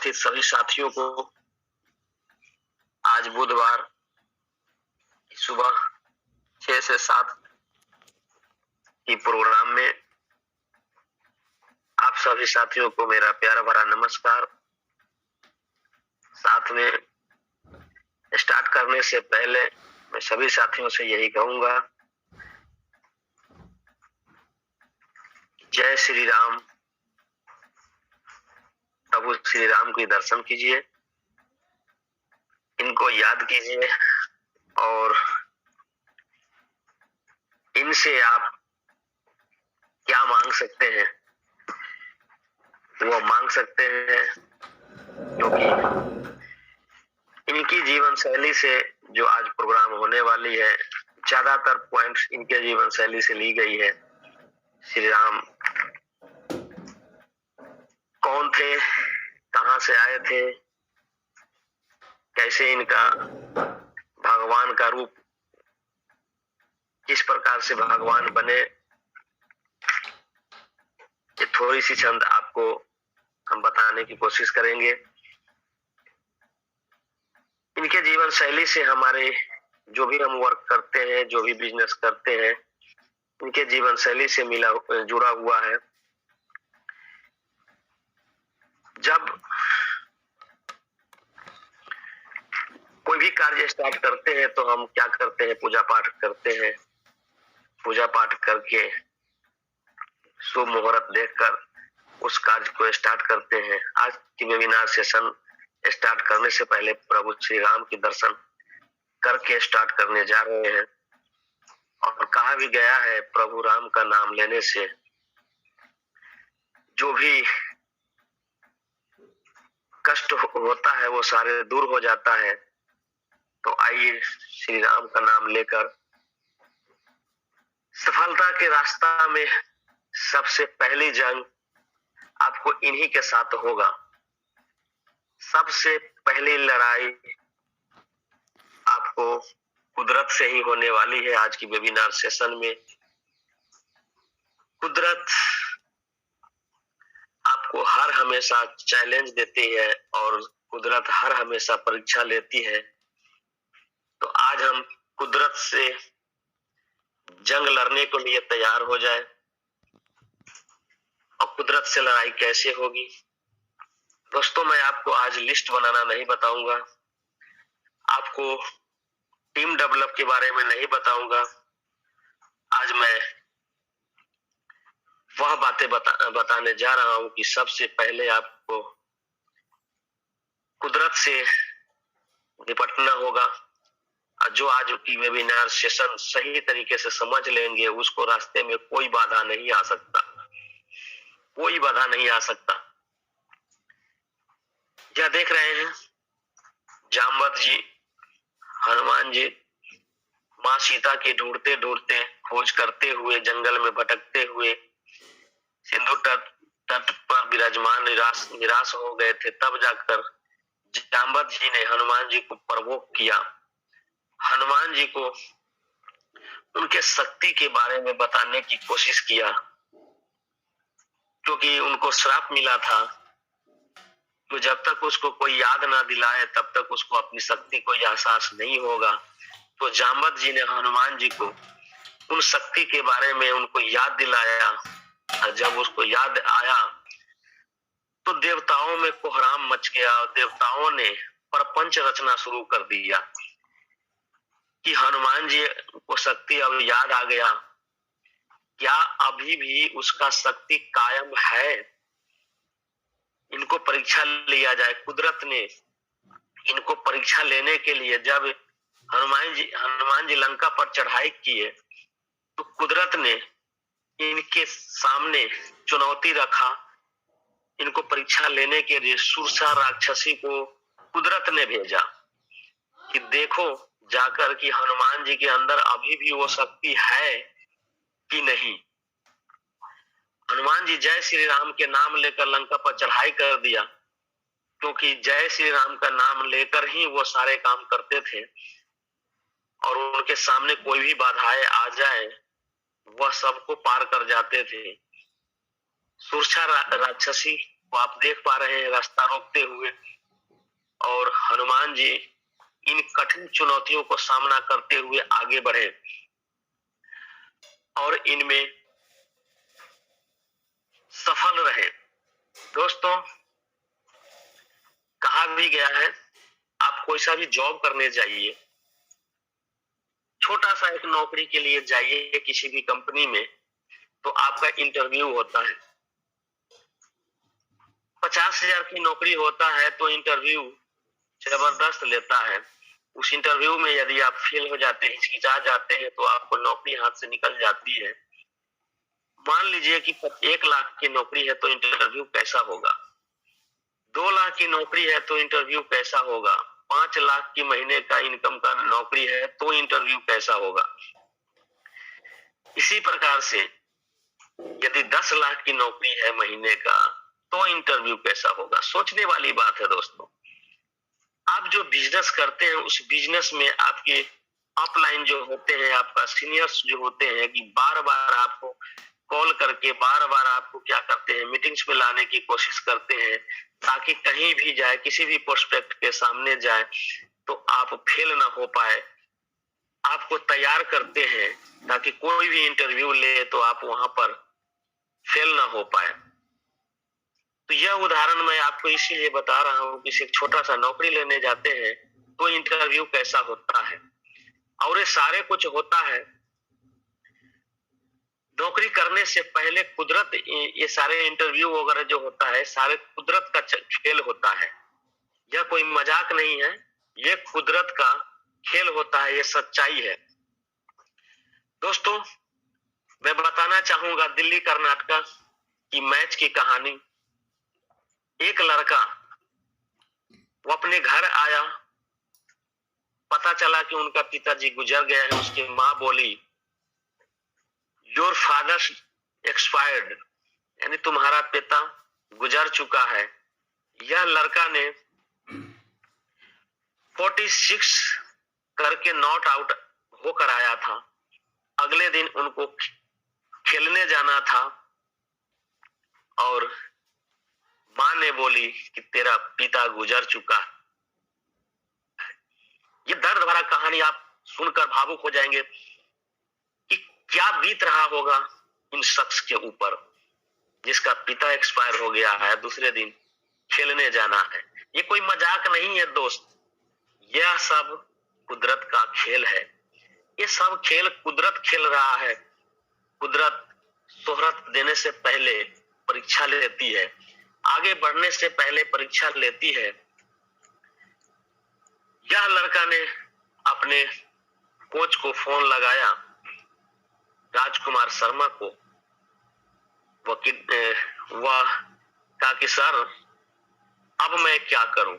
उपस्थित सभी साथियों को आज बुधवार सुबह 6 से 7 की प्रोग्राम में आप सभी साथियों को मेरा प्यारा भरा नमस्कार। साथ में स्टार्ट करने से पहले मैं सभी साथियों से यही कहूंगा, जय श्री राम। प्रभु श्री राम के दर्शन कीजिए, इनको याद कीजिए और इनसे आप क्या मांग सकते हैं वो मांग सकते हैं, क्योंकि इनकी जीवन शैली से जो आज प्रोग्राम होने वाली है, ज्यादातर पॉइंट्स इनके जीवन शैली से ली गई है। श्री राम कौन थे, कहां से आए थे, कैसे इनका भगवान का रूप, किस प्रकार से भगवान बने, ये थोड़ी सी चंद आपको हम बताने की कोशिश करेंगे। इनके जीवन शैली से हमारे जो भी हम वर्क करते हैं, जो भी बिजनेस करते हैं, इनके जीवन शैली से जुड़ा हुआ है। जब कोई भी कार्य स्टार्ट करते हैं तो हम क्या करते हैं, पूजा पाठ करते हैं। पूजा पाठ करके शुभ मुहूर्त देखकर उस कार्य को स्टार्ट करते हैं। आज की वेबिनार सेशन स्टार्ट करने से पहले प्रभु श्री राम के दर्शन करके स्टार्ट करने जा रहे हैं। और कहा भी गया है, प्रभु राम का नाम लेने से जो भी कष्ट होता है वो सारे दूर हो जाता है। तो आइए श्री राम का नाम लेकर सफलता के रास्ता में सबसे पहली जंग आपको इन्हीं के साथ होगा। सबसे पहली लड़ाई आपको कुदरत से ही होने वाली है। आज की वेबिनार सेशन में कुदरत आपको हर हमेशा चैलेंज देती है और कुदरत हर हमेशा परीक्षा लेती है। तो आज हम कुदरत से जंग लड़ने के लिए तैयार हो जाए। और कुदरत से लड़ाई कैसे होगी दोस्तों, मैं आपको आज लिस्ट बनाना नहीं बताऊंगा, आपको टीम डेवलप के बारे में नहीं बताऊंगा। आज मैं वह बातें बताने जा रहा हूं कि सबसे पहले आपको कुदरत से निपटना होगा। जो आज की वेबिनार सेशन सही तरीके से समझ लेंगे, उसको रास्ते में कोई बाधा नहीं आ सकता, कोई बाधा नहीं आ सकता। क्या देख रहे हैं, जामवंत जी, हनुमान जी माँ सीता के ढूंढते ढूंढते, खोज करते हुए, जंगल में भटकते हुए सिंधु तट पर विराजमान निराश हो गए थे। तब जाकर जामवंत जी ने हनुमान जी को प्रवोक किया, हनुमान जी को उनके शक्ति के बारे में बताने की कोशिश किया, क्योंकि उनको श्राप मिला था। तो जब तक उसको कोई याद ना दिलाए तब तक उसको अपनी शक्ति को एहसास नहीं होगा। तो जामवंत जी ने हनुमान जी को उन शक्ति के बारे में उनको याद दिलाया। और जब उसको याद आया तो देवताओं में कोहराम मच गया और देवताओं ने प्रपंच रचना शुरू कर दिया कि हनुमान जी को शक्ति अब याद आ गया, क्या अभी भी उसका शक्ति कायम है, इनको परीक्षा लिया जाए। कुदरत ने इनको परीक्षा लेने के लिए जब हनुमान जी लंका पर चढ़ाई किए तो कुदरत ने इनके सामने चुनौती रखा। इनको परीक्षा लेने के लिए सुरसा राक्षसी को कुदरत ने भेजा कि देखो जाकर कि हनुमान जी के अंदर अभी भी वो शक्ति है कि नहीं। हनुमान जी जय श्री राम के नाम लेकर लंका पर चढ़ाई कर दिया, क्योंकि जय श्री राम का नाम लेकर ही वो सारे काम करते थे और उनके सामने कोई भी बाधाएं आ जाए वह सबको पार कर जाते थे। सुरक्षा राक्षसी वो आप देख पा रहे हैं रास्ता रोकते हुए। और हनुमान जी इन कठिन चुनौतियों को सामना करते हुए आगे बढ़े और इनमें सफल रहे। दोस्तों, कहा भी गया है, आप कोई सा भी जॉब करने जाइए, छोटा सा एक नौकरी के लिए जाइए किसी भी कंपनी में, तो आपका इंटरव्यू होता है। 50,000 की नौकरी होता है तो इंटरव्यू जबरदस्त लेता है। उस इंटरव्यू में यदि आप फेल हो जाते हैं, हिचकिचा जाते हैं, तो आपको नौकरी हाथ से निकल जाती है। मान लीजिए कि 1 लाख की नौकरी है तो इंटरव्यू कैसा होगा, 2 लाख की नौकरी है तो इंटरव्यू कैसा होगा, 5 लाख की महीने का इनकम का नौकरी है तो इंटरव्यू कैसा होगा। इसी प्रकार से यदि 10 लाख की नौकरी है महीने का तो इंटरव्यू कैसा होगा। सोचने वाली बात है दोस्तों। आप जो बिजनेस करते हैं उस बिजनेस में आपके अपलाइन जो होते हैं, आपका सीनियर्स जो होते हैं, कि बार बार आपको कॉल करके बार बार आपको क्या करते हैं, मीटिंग्स में लाने की कोशिश करते हैं, ताकि कहीं भी जाए, किसी भी प्रोस्पेक्ट के सामने जाए तो आप फेल ना हो पाए। आपको तैयार करते हैं ताकि कोई भी इंटरव्यू ले तो आप वहां पर फेल ना हो पाए। तो यह उदाहरण मैं आपको इसीलिए बता रहा हूं कि एक छोटा सा नौकरी लेने जाते हैं तो इंटरव्यू कैसा होता है, और ये सारे कुछ होता है नौकरी करने से पहले। कुदरत, ये सारे इंटरव्यू वगैरह जो होता है, सारे कुदरत का खेल होता है। यह कोई मजाक नहीं है, ये कुदरत का खेल होता है, ये सच्चाई है। दोस्तों, मैं बताना चाहूंगा दिल्ली कर्नाटका की मैच की कहानी। एक लड़का वो अपने घर आया, पता चला कि उनका पिताजी गुजर गए हैं। उसकी माँ बोली, योर फादर एक्सपायर्ड, यानी तुम्हारा पिता गुजर चुका है। यह लड़का ने 46 करके नॉट आउट होकर आया था। अगले दिन उनको खेलने जाना था और माँ ने बोली कि तेरा पिता गुजर चुका। ये दर्द भरा कहानी आप सुनकर भावुक हो जाएंगे कि क्या बीत रहा होगा इन शख्स के ऊपर जिसका पिता एक्सपायर हो गया है, दूसरे दिन खेलने जाना है। ये कोई मजाक नहीं है दोस्त, यह सब कुदरत का खेल है। ये सब खेल कुदरत खेल रहा है। कुदरत शोहरत देने से पहले परीक्षा लेती है, आगे बढ़ने से पहले परीक्षा लेती है। यह लड़का ने अपने कोच को फोन लगाया, राजकुमार शर्मा को। वह कहा कि सर अब मैं क्या करूं।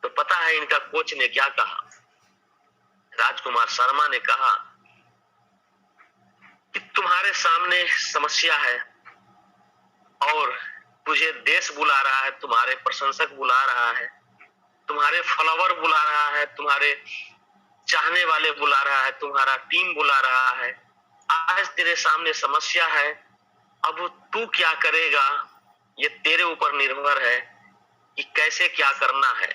तो पता है इनका कोच ने क्या कहा? राजकुमार शर्मा ने कहा कि तुम्हारे सामने समस्या है और तुझे देश बुला रहा है, तुम्हारे प्रशंसक बुला रहा है, तुम्हारे फॉलोवर बुला रहा है, तुम्हारे चाहने वाले बुला रहा है, तुम्हारा टीम बुला रहा है। आज तेरे सामने समस्या है, अब तू क्या करेगा ये तेरे ऊपर निर्भर है कि कैसे क्या करना है।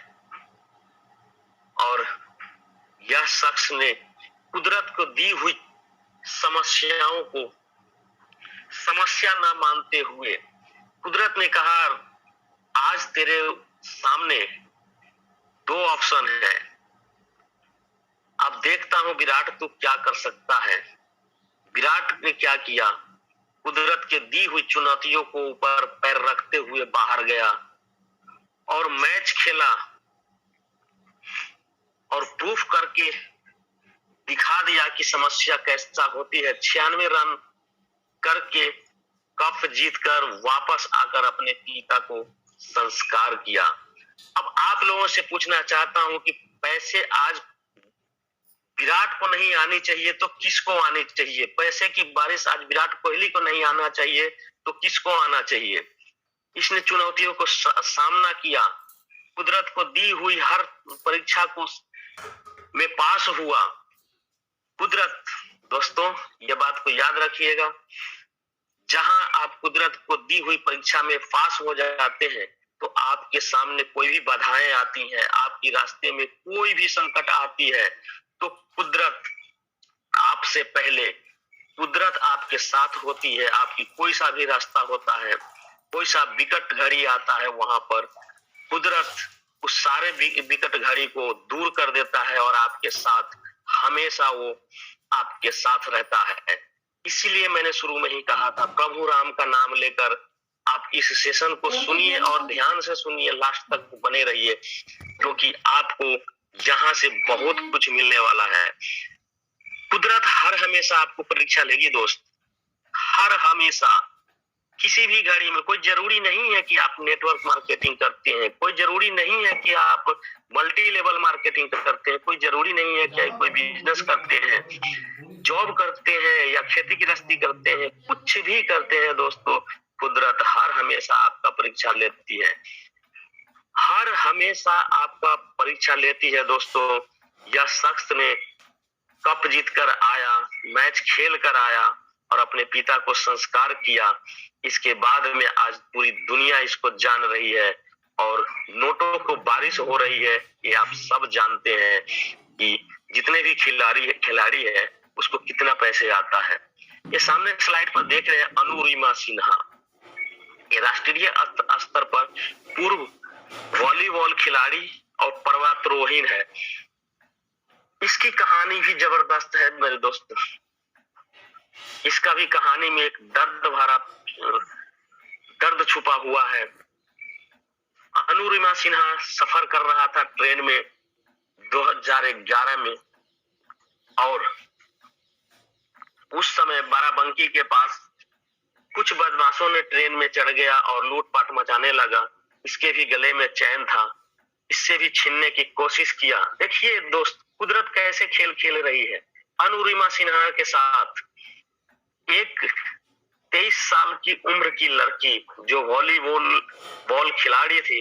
और यह शख्स ने कुदरत को दी हुई समस्याओं को समस्या न मानते हुए, कुदरत ने कहा आज तेरे सामने 2 ऑप्शन है, अब देखता हूं विराट तू क्या कर सकता है। विराट ने क्या किया? कुदरत के दी हुई चुनौतियों को ऊपर पैर रखते हुए बाहर गया और मैच खेला और प्रूफ करके दिखा दिया कि समस्या कैसा होती है। 96 रन करके कप जीतकर वापस आकर अपने पिता को संस्कार किया। अब आप लोगों से पूछना चाहता हूं कि पैसे आज विराट को नहीं आनी चाहिए तो किसको आनी चाहिए? पैसे की बारिश आज विराट कोहली को नहीं आना चाहिए तो किसको आना चाहिए? इसने चुनौतियों को सामना किया, कुदरत को दी हुई हर परीक्षा को में पास हुआ। कुदरत, दोस्तों ये बात को याद रखिएगा, जहां आप कुदरत को दी हुई परीक्षा में पास हो जाते हैं तो आपके सामने कोई भी बाधाएं आती हैं, आपकी रास्ते में कोई भी संकट आती है, तो कुदरत आपसे पहले, कुदरत आपके साथ होती है। आपकी कोई सा भी रास्ता होता है, कोई सा विकट घड़ी आता है, वहां पर कुदरत उस सारे विकट घड़ी को दूर कर देता है और आपके साथ हमेशा वो आपके साथ रहता है। इसीलिए मैंने शुरू में ही कहा था, प्रभु राम का नाम लेकर आप इस सेशन को सुनिए और ध्यान से सुनिए, लास्ट तक बने रहिए, क्योंकि आपको यहाँ से बहुत कुछ मिलने वाला है। कुदरत हर हमेशा आपको परीक्षा लेगी दोस्त, हर हमेशा। किसी भी घड़ी में कोई जरूरी नहीं है कि आप नेटवर्क मार्केटिंग करते हैं, कोई जरूरी नहीं है कि आप मल्टी लेवल मार्केटिंग करते हैं, कोई जरूरी नहीं है कि कोई बिजनेस करते हैं, जॉब करते हैं या खेती गृहस्थी करते हैं, कुछ भी करते हैं दोस्तों, कुदरत हर हमेशा आपका परीक्षा लेती है, हर हमेशा आपका परीक्षा लेती है दोस्तों। यह शख्स ने कप जीत कर आया, मैच खेल कर आया और अपने पिता को संस्कार किया। इसके बाद में आज पूरी दुनिया इसको जान रही है और नोटों को बारिश हो रही है। ये आप सब जानते हैं कि जितने भी खिलाड़ी है उसको कितना पैसे आता है। ये सामने स्लाइड पर देख रहे हैं अनुरिमा सिन्हा, ये राष्ट्रीय स्तर पर पूर्व वॉलीबॉल खिलाड़ी और पर्वतारोहण है। इसकी कहानी भी जबरदस्त है मेरे दोस्त। इसका भी कहानी में एक दर्द छुपा हुआ है। अनुरिमा सिन्हा सफर कर रहा था ट्रेन में 2011 में और उस समय बाराबंकी के पास कुछ बदमाशों ने ट्रेन में चढ़ गया और लूटपाट मचाने लगा। इसके भी गले में चैन था, इससे भी छीनने की कोशिश किया। देखिए दोस्त, कुदरत कैसे खेल खेल रही है अनुरिमा सिन्हा के साथ। एक 23 साल की उम्र की लड़की जो वॉलीबॉल खिलाड़ी थी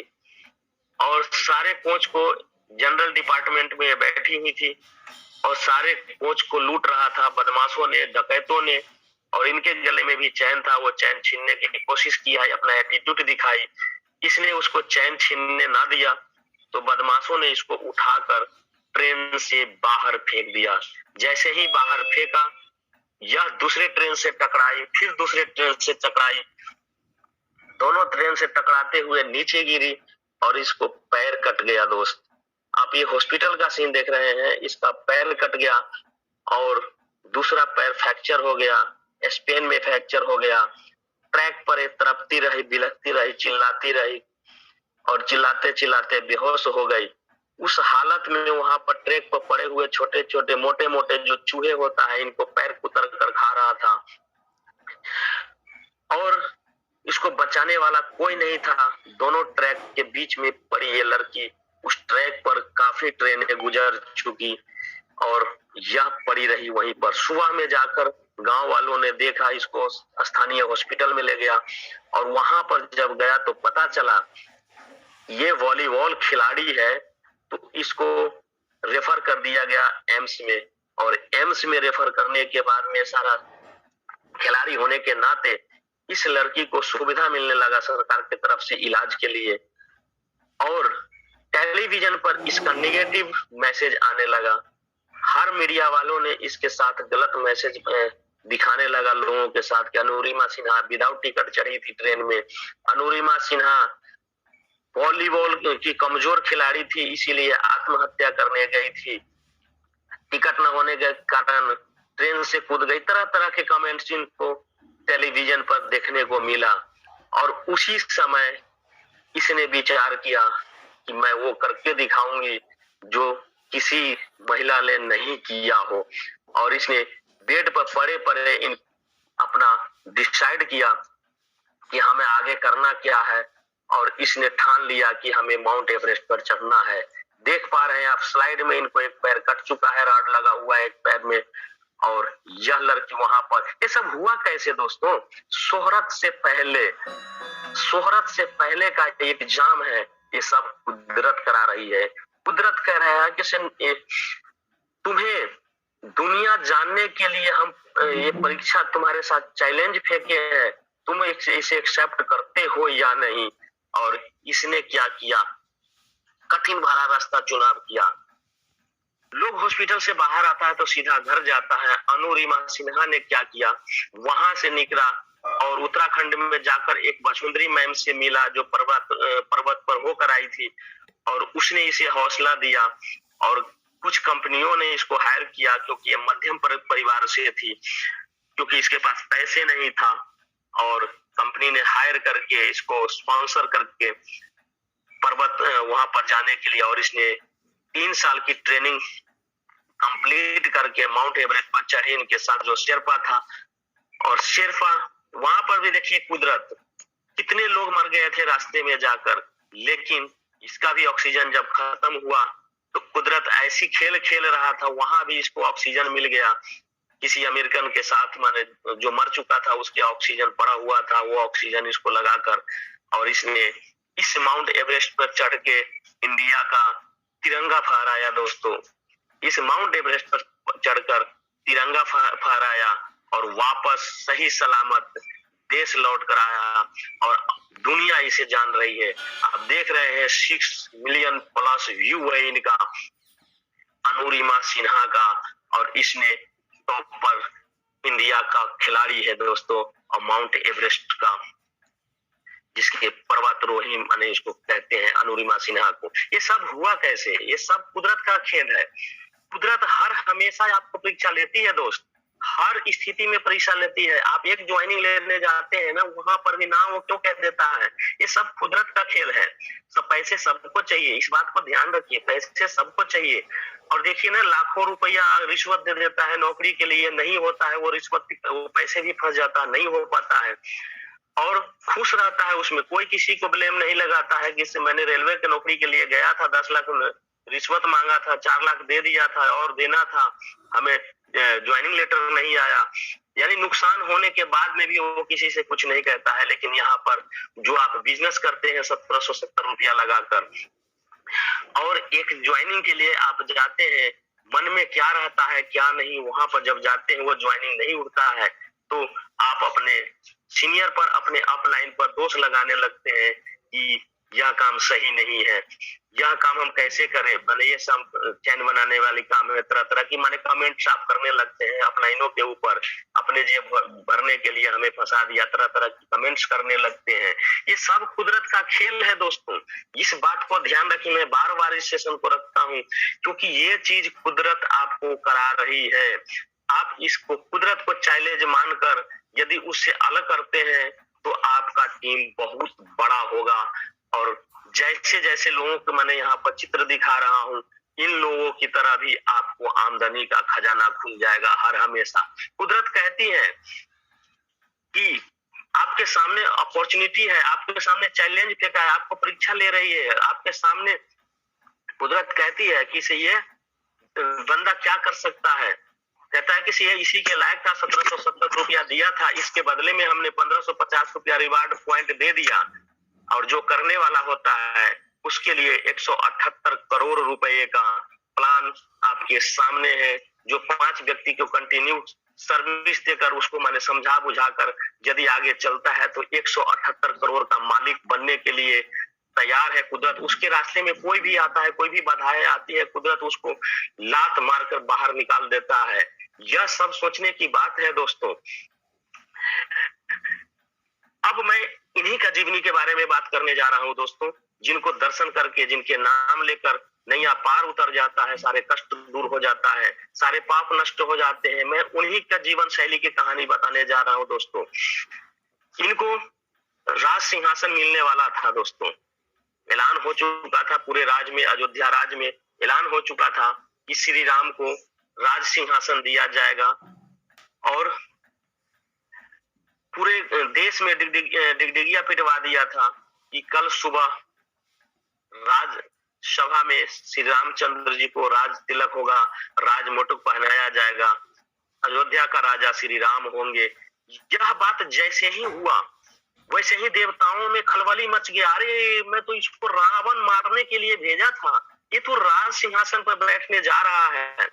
और सारे कोच को जनरल डिपार्टमेंट में बैठी हुई थी और सारे कोच को लूट रहा था बदमाशों ने, डकैतों ने, और इनके गले में भी चैन था। वो चैन छीनने की कोशिश किया, अपना एटीट्यूड दिखाई। इसने उसको चैन छीनने ना दिया तो बदमाशों ने इसको उठाकर ट्रेन से बाहर फेंक दिया। जैसे ही बाहर फेंका, यह दूसरे ट्रेन से टकराई, फिर दूसरे ट्रेन से टकराई, दोनों ट्रेन से टकराते हुए नीचे गिरी और इसको पैर कट गया दोस्त। आप ये हॉस्पिटल का सीन देख रहे हैं, इसका पैर कट गया और दूसरा पैर फ्रैक्चर हो गया, स्पेन में फ्रैक्चर हो गया। ट्रैक पर तड़पती रही, बिलखती रही, चिल्लाती रही और चिल्लाते चिल्लाते बेहोश हो गई। उस हालत में वहां पर ट्रैक पर पड़े हुए छोटे छोटे मोटे मोटे जो चूहे होता है, इनको पैर कुतर कर खा रहा था और इसको बचाने वाला कोई नहीं था। दोनों ट्रैक के बीच में पड़ी ये लड़की। उस ट्रैक पर काफी ट्रेनें गुजर चुकी और यह पड़ी रही वहीं पर। सुबह में जाकर गांव वालों ने देखा, इसको स्थानीय हॉस्पिटल में ले गया और वहां पर जब गया तो पता चला ये वॉलीबॉल खिलाड़ी है, तो इसको रेफर कर दिया गया एम्स में। और एम्स में रेफर करने के बाद में सारा खिलाड़ी होने के नाते इस लड़की को सुविधा मिलने लगा सरकार की तरफ से इलाज के लिए और टेलीविजन पर इसका नेगेटिव मैसेज आने लगा। हर मीडिया वालों ने इसके साथ गलत मैसेज दिखाने लगा लोगों के साथ कि अनुरिमा सिन्हा विदाउट टिकट चढ़ी थी ट्रेन में, अनुरिमा सिन्हा वॉलीबॉल की कमजोर खिलाड़ी थी इसीलिए आत्महत्या करने गई थी, टिकट न होने के कारण ट्रेन से कूद गई। तरह तरह के कमेंट्स इनको टेलीविजन पर देखने को मिला और उसी समय इसने विचार किया कि मैं वो करके दिखाऊंगी जो किसी महिला ने नहीं किया हो। और इसने बेड पर पड़े पड़े अपना डिसाइड किया कि हमें आगे करना क्या है और इसने ठान लिया कि हमें माउंट एवरेस्ट पर चढ़ना है। देख पा रहे हैं आप स्लाइड में, इनको एक पैर कट चुका है, रॉड लगा हुआ है एक पैर में और यह लड़की वहां पर। ये सब हुआ कैसे दोस्तों? शोहरत से पहले का एग्जाम है, ये सब कुदरत करा रही है। कुदरत कह रहा है कि तुम्हें दुनिया जानने के लिए हम ये परीक्षा तुम्हारे साथ चैलेंज फेंके हैं तुम इसे एक्सेप्ट करते हो या नहीं। और इसने क्या किया, कठिन भरा रास्ता चुनाव किया। लोग हॉस्पिटल से बाहर आता है तो सीधा घर जाता है। अनुरिमा सिन्हा ने क्या किया, वहां से निकला और उत्तराखंड में जाकर एक वसुंधरी मैम से मिला जो पर्वत पर होकर आई थी, और उसने इसे हौसला दिया। और कुछ कंपनियों ने इसको हायर किया क्योंकि ये मध्यम परिवार से थी, क्योंकि इसके पास पैसे नहीं था, और कंपनी ने हायर करके इसको स्पॉन्सर करके पर्वत वहां पर जाने के लिए, और इसने 3 साल की ट्रेनिंग कंप्लीट करके माउंट एवरेस्ट पर चढ़ी इनके साथ जो शेरपा था। और शेरपा वहां पर भी देखिए कुदरत, कितने लोग मर गए थे रास्ते में जाकर, लेकिन इसका भी ऑक्सीजन जब खत्म हुआ तो कुदरत ऐसी खेल खेल रहा था, वहां भी इसको ऑक्सीजन मिल गया। किसी अमेरिकन के साथ, माने जो मर चुका था उसके ऑक्सीजन पड़ा हुआ था, वो ऑक्सीजन इसको लगाकर, और इसने इस माउंट एवरेस्ट पर चढ़ के इंडिया का तिरंगा फहराया दोस्तों। इस माउंट एवरेस्ट पर चढ़कर तिरंगा फहराया और वापस सही सलामत देश लौट कर आया, और दुनिया इसे जान रही है। आप देख रहे हैं 6 मिलियन प्लस व्यू है इनका, अनुरिमा सिन्हा का, और इसने टॉप पर इंडिया का खिलाड़ी है दोस्तों, और माउंट एवरेस्ट का, जिसके पर्वतारोही माने इसको कहते हैं अनुरिमा सिन्हा को। ये सब हुआ कैसे, ये सब कुदरत का खेल है। कुदरत हर हमेशा आपको परीक्षा लेती है दोस्त, हर स्थिति में परीक्षा लेती है। आप एक ज्वाइनिंग लेने जाते हैं ना, वहां पर भी ना वो क्यों कह देता है, ये सब कुदरत का खेल है। सब पैसे सबको चाहिए, इस बात को ध्यान रखिए, पैसे सबको चाहिए। और देखिए ना, लाखों रुपया रिश्वत दे देता है नौकरी के लिए, नहीं होता है वो रिश्वत, वो पैसे भी फंस जाता है, नहीं हो पाता है, और खुश रहता है उसमें। कोई किसी को ब्लेम नहीं लगाता है कि मैंने रेलवे की नौकरी के लिए गया था, 10 लाख रिश्वत मांगा था, 4 लाख दे दिया था और देना था, हमें ज्वाइनिंग लेटर नहीं आया। यानी नुकसान होने के बाद में भी वो किसी से कुछ नहीं कहता है। लेकिन यहाँ पर जो आप बिजनेस करते हैं 1770 रुपया लगाकर, और एक ज्वाइनिंग के लिए आप जाते हैं, मन में क्या रहता है क्या नहीं, वहां पर जब जाते हैं वो ज्वाइनिंग नहीं उठता है, तो आप अपने सीनियर पर, अपने अपलाइन पर दोष लगाने लगते हैं कि यह काम सही नहीं है, यह काम हम कैसे करें, मैंने ये सब चैन बनाने वाली काम है। तरह तरह की माने कमेंट्स आप करने लगते हैं अपलाइनों के ऊपर, अपने जेब भरने के लिए हमें फंसा दिया, तरह तरह की कमेंट्स करने लगते हैं। ये सब कुदरत का खेल है दोस्तों, इस बात को ध्यान रखिए। मैं बार बार इस सेशन को रखता हूँ क्योंकि ये चीज कुदरत आपको करा रही है। आप इसको कुदरत को चैलेंज मानकर यदि उससे अलग करते हैं तो आपका टीम बहुत बड़ा होगा। और जैसे जैसे लोगों को मैंने यहाँ पर चित्र दिखा रहा हूँ, इन लोगों की तरह भी आपको आमदनी का खजाना खुल जाएगा हर हमेशा। कुदरत कहती है कि आपके सामने अपॉर्चुनिटी है, आपके सामने चैलेंज फेंका है, आपको परीक्षा ले रही है, आपके सामने कुदरत कहती है कि ये बंदा क्या कर सकता है। कहता है कि ये इसी के लायक था, 1770 रुपया दिया था, इसके बदले में हमने 1550 रुपया रिवार्ड पॉइंट दे दिया। और जो करने वाला होता है उसके लिए 178 करोड़ रुपए का प्लान आपके सामने है, जो 5 व्यक्ति को कंटिन्यू सर्विस देकर उसको मैंने समझा बुझाकर यदि आगे चलता है तो 178 करोड़ का मालिक बनने के लिए तैयार है कुदरत। उसके रास्ते में कोई भी आता है, कोई भी बाधाएं आती है, कुदरत उसको लात मारकर बाहर निकाल देता है। यह सब सोचने की बात है दोस्तों। अब मैं इन्हीं का जीवनी के बारे में बात करने जा रहा हूं दोस्तों, जिनको दर्शन करके, जिनके नाम लेकर नैया पार उतर जाता है, सारे कष्ट दूर हो जाता है, सारे पाप नष्ट हो जाते हैं। मैं उन्हीं का जीवन शैली की कहानी बताने जा रहा हूं दोस्तों। इनको राज सिंहासन मिलने वाला था दोस्तों, ऐलान हो चुका था पूरे राज्य में, अयोध्या राज्य में ऐलान हो चुका था कि श्री राम को राज सिंहासन दिया जाएगा। और पूरे देश में डिगडिगिया पिटवा दिया था कि कल सुबह राज सभा में श्री रामचंद्र जी को राज तिलक होगा, राज मुकुट पहनाया जाएगा, अयोध्या का राजा श्री राम होंगे। यह बात जैसे ही हुआ वैसे ही देवताओं में खलबली मच गया। अरे मैं तो इसको रावण मारने के लिए भेजा था, ये तो राज सिंहासन पर बैठने जा रहा है,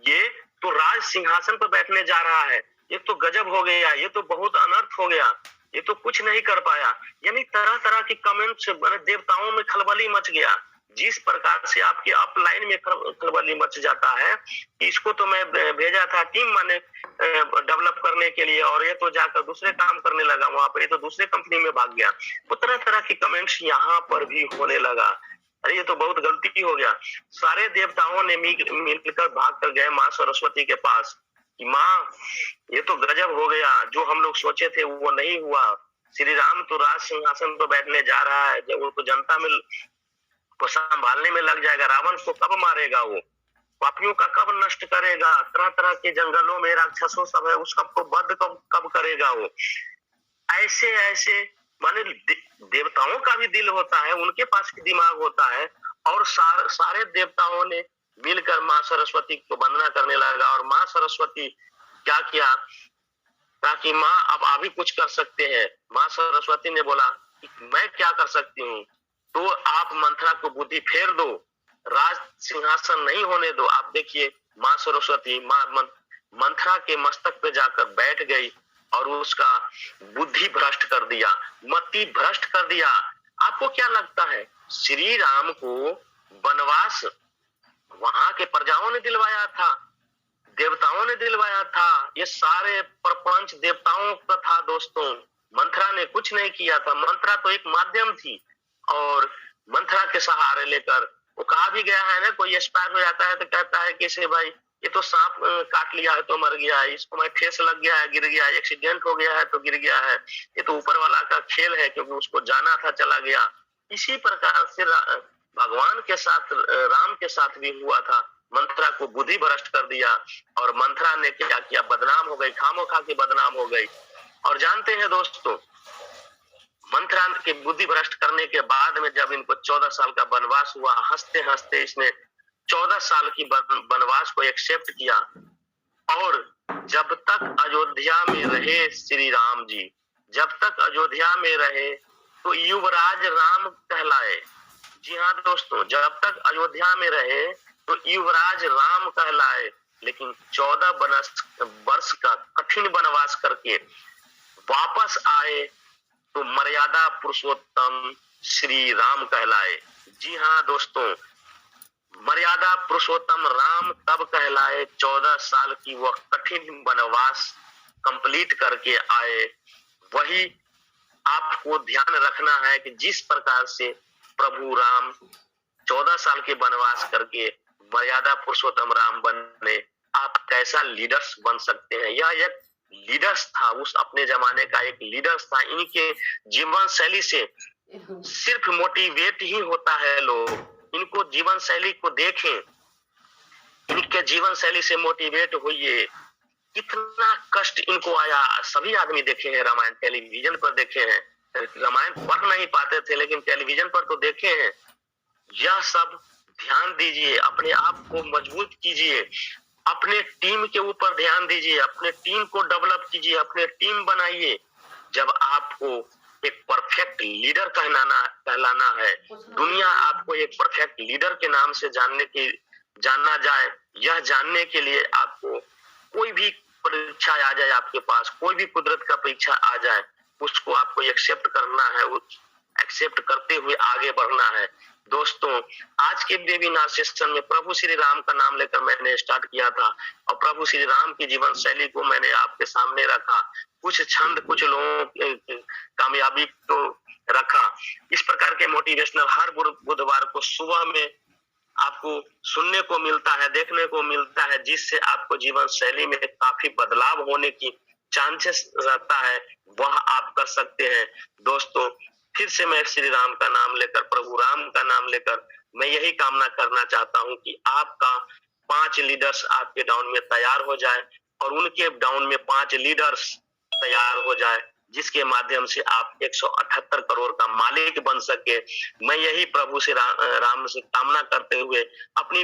ये तो राज सिंहासन पर बैठने जा रहा है, ये तो गजब हो गया, ये तो बहुत अनर्थ हो गया। ये तो कुछ नहीं कर पाया। यानी तरह तरह की कमेंट्स देवताओं में खलबली मच गया। जिस प्रकार से आपके अपलाइन में खलबली मच जाता है, इसको तो मैं भेजा था टीम माने डेवलप करने के लिए, और ये तो जाकर दूसरे काम करने लगा वहां पर, ये तो दूसरे कंपनी में भाग गया। तो तरह तरह की कमेंट्स यहाँ पर भी होने लगा। अरे ये तो बहुत गलती हो गया। सारे देवताओं ने मिलकर भाग कर गए माँ सरस्वती के पास कि माँ ये तो गजब हो गया, जो हम लोग सोचे थे वो नहीं हुआ। श्री राम तो राज सिंहासन पर बैठने जा रहा है, जब उनको जनता में को संभालने में लग जाएगा, रावण को कब मारेगा, वो पापियों का कब नष्ट करेगा, तरह तरह के जंगलों में राक्षसों सब है उसका को वध कब करेगा वो। ऐसे ऐसे माने देवताओं का भी दिल होता है, उनके पास भी दिमाग होता है, और सारे देवताओं ने मिलकर माँ सरस्वती को वंदना करने लगा। और माँ सरस्वती क्या किया, ताकि माँ अब आप ही कुछ कर सकते हैं। माँ सरस्वती ने बोला कि मैं क्या कर सकती हूँ, तो आप मंथरा को बुद्धि फेर दो, राज सिंहासन नहीं होने दो। आप देखिए माँ सरस्वती माँ मंथरा के मस्तक पे जाकर बैठ गई और उसका बुद्धि भ्रष्ट कर दिया, मति भ्रष्ट कर दिया। आपको क्या लगता है, श्री राम को वनवास वहां के प्रजाओं ने दिलवाया था, देवताओं ने दिलवाया था? ये सारे प्रपंच देवताओं का था दोस्तों। मंथरा ने कुछ नहीं किया था, मंथरा तो एक माध्यम थी। और मंथरा के सहारे लेकर वो कहा भी गया है ना, कोई एक्सपायर हो जाता है तो कहता है कि से भाई ये तो सांप काट लिया है तो मर गया है, इसको मैं ठेस लग गया है गिर गया है, एक्सीडेंट हो गया है तो गिर गया है, ये तो ऊपर वाला का खेल है, क्योंकि उसको जाना था चला गया। इसी प्रकार से भगवान के साथ राम के साथ भी हुआ था। मंथरा को बुद्धि भ्रष्ट कर दिया और मंथरा ने क्या किया, बदनाम हो गई, खामोखा की बदनाम हो गई। और जानते हैं दोस्तों, मंथरा के बुद्धि भ्रष्ट करने के बाद में जब इनको 14 साल का वनवास हुआ, हंसते हंसते इसने 14 साल की वनवास को एक्सेप्ट किया। और जब तक अयोध्या में रहे श्री राम जी, जब तक अयोध्या में रहे तो युवराज राम कहलाए। जी हाँ दोस्तों, जब तक अयोध्या में रहे तो युवराज राम कहलाए। लेकिन 14 वर्ष का कठिन वनवास करके वापस आए तो मर्यादा पुरुषोत्तम श्री राम कहलाए। जी हाँ दोस्तों, मर्यादा पुरुषोत्तम राम तब कहलाए 14 साल की वह कठिन वनवास कंप्लीट करके आए। वही आपको ध्यान रखना है कि जिस प्रकार से प्रभु राम 14 साल के वनवास करके मर्यादा पुरुषोत्तम राम बने, आप कैसा लीडर्स बन सकते हैं। यह एक लीडर्स था, उस अपने जमाने का एक लीडर्स था। इनके जीवन शैली से सिर्फ मोटिवेट ही होता है लोग, इनको जीवन शैली को देखें, इनके जीवन शैली से मोटिवेट होइए। कितना कष्ट इनको आया, सभी आदमी देखे हैं रामायण, टेलीविजन पर देखे हैं, रामायण पढ़ नहीं पाते थे लेकिन टेलीविजन पर तो देखे हैं। यह सब ध्यान दीजिए, अपने आप को मजबूत कीजिए, अपने टीम के ऊपर ध्यान दीजिए, अपने टीम को डेवलप कीजिए, अपने टीम बनाइए। जब आपको एक परफेक्ट लीडर कहलाना है, दुनिया आपको एक परफेक्ट लीडर के नाम से जानना जाए, यह जानने के लिए आपको कोई भी परीक्षा आ जाए, आपके पास कोई भी कुदरत का परीक्षा आ जाए, उसको आपको एक्सेप्ट करना है, एक्सेप्ट करते हुए आगे बढ़ना है। दोस्तों, आज के वेबिनार सेशन में प्रभु श्री राम का नाम लेकर मैंने स्टार्ट किया था और प्रभु श्री राम की जीवन शैली को मैंने आपके सामने रखा, कुछ छंद, कुछ लोगों की कामयाबी को रखा। इस प्रकार के मोटिवेशनल हर बुधवार को सुबह में आपको सुनने को मिलता है, देखने को मिलता है, जिससे आपको जीवन शैली में काफी बदलाव होने की चांसेस रहता है, वह आप कर सकते हैं। दोस्तों, फिर से मैं श्री राम का नाम लेकर, प्रभु राम का नाम लेकर मैं यही कामना करना चाहता हूं कि आपका 5 लीडर्स आपके डाउन में तैयार हो जाए और उनके डाउन में 5 लीडर्स तैयार हो जाए, जिसके माध्यम से आप 178 करोड़ का मालिक बन सके। मैं यही प्रभु से राम से कामना करते हुए अपनी